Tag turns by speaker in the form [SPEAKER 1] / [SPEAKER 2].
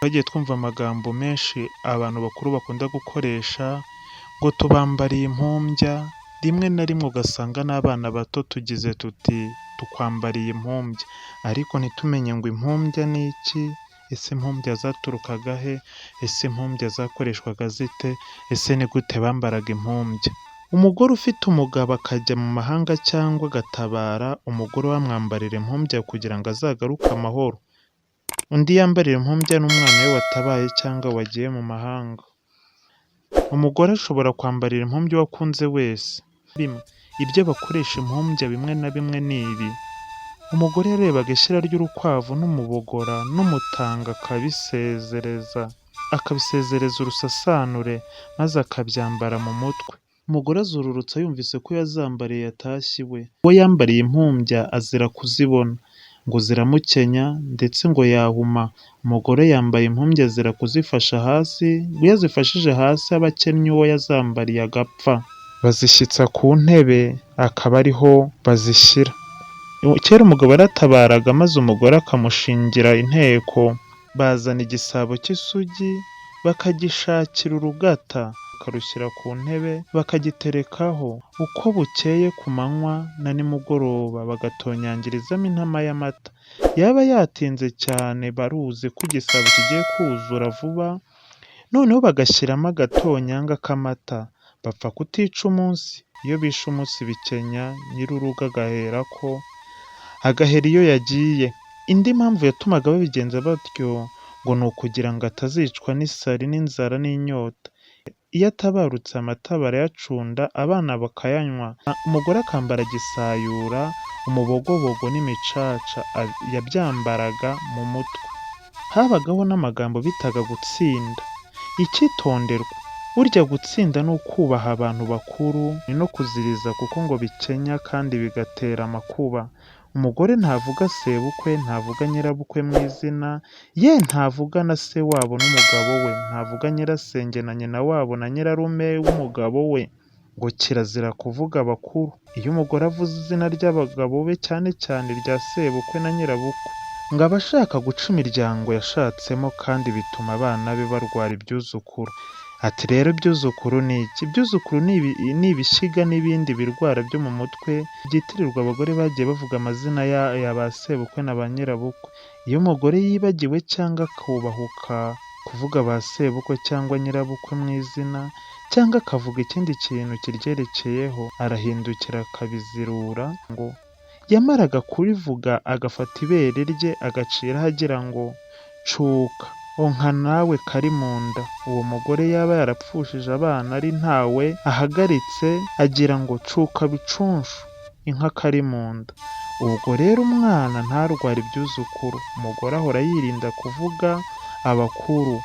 [SPEAKER 1] twagiye twumva amagambo menshi abantu bakuru bakunda gukoresha ngo tubambariye impumbya, rimwe na rimwe ugasanga n'abana bato tugize tuti tukwambariye impumbya, ariko ntitumenye ngo impumbya ni iki, ese impumbya zaturukaga he, ese impumbya zakoreshwaga zite, ese ni gute bambaraga impumbya. Umugore ufite umugabo akajya mu mahanga cyangwa agatabara, umugore we amwambarira impumbya kugira ngo azagaruke amahoro. Undi yambarira impumbya n'umwana we watabaye cyangwa wagiye mu mahanga. Umugore ashobora kwambarira impumbya uwo akunze wese. Ibyo bakoresha impumbya bimwe na bimwe ni ibi: umugore yarebaga ishyira ry'urukwavu n'umubogora n'umutanga akabisezereza urusasanure maze akabyambara mu mutwe. Umugore azururutsa yumvise ko yazambariye yatashye iwe. Uwo yambariye impumbya azira kuzibona, ngo ziramukenya ndetse ngo yahuma. Umugore yambaye impumbya azira kuzifasha hasi, ngo iyo azifashije hasi aba akennye uwo yazambariye agapfa. Bazishyitsa ku ntebe akaba ariho bazishyira. Kera umugabo yaratabaraga maze umugore akamushingira inteko. Bazana igisabo cy'isugi bakagishakira urugata, bakarushyira ku ntebe bakagiterekaho. Uko bukeye ku manywa na nimugoroba bagatonyangirizamo intama y'amata. Yaba yatinze cyane baruzi ko igisabo kigiye kuzura vuba, noneho bagashyiramo agatonyanga k'amata. Bapfa kutica umunsi. Iyo bishe umunsi bikenya nyir'urugo agahera iyo yagiye. Indi mpamvu yatumaga babigenza batyo ngo ni ukugira ngo atazicwa n'isari n'inzara n'inyota. Iyo atabarutse amata barayacunda, abana bakayanywa. Umugore akambara gisayura, umubogobogo n'imicaca yabyambaraga mu mutwe. Habagaho n'amagambo bitaga gutsinda. Icyitonderwa: burya gutsinda ni ukubaha abantu bakuru, ni no kuziriza kuko ngo bikenya kandi bigatera amakuba. Umugore ntavuga sebukwe, ntavuga nyirabukwe mu izina, ye ntavuga na se wabo n'umugabo we, ntavuga nyirasenge na nyina wabo na nyirarume w'umugabo we, ngo kirazira kuvuga abakuru. Iyo umugore avuze izina ry'abagabo be, cyane cyane irya sebukwe na nyirabukwe, ngo aba ashaka guca imiryango yashatsemo kandi bituma abana be barwara ibyuzukuru. Ati rero ibyuzukuru ni iki? Ibyuzukuru ni ibishyiga n'ibindi birwara byo mu mutwe byitirirwa abagore bagiye bavuga amazina ya ba sebukwe na ba nyirabukwe. Iyo umugore yibagiwe cyangwa akubahuka kuvuga ba sebukwe cyangwa nyirabukwe mu izina, cyangwa akavuga ikindi kintu kiryerekeyeho, arahindukira akabizirura. Ngo yamaraga kurivuga agafata ibere rye agaciraho agira ngo cuka onka nawe kari mu nda. Uwo mugore yaba yarapfushije abana ari ntawe ahagaritse, agira ngo cuka bicunshu inka kari mu nda. Ubwo rero umwana ntarwara ibyuzukuru. Umugore ahora yirinda kuvuga abakuru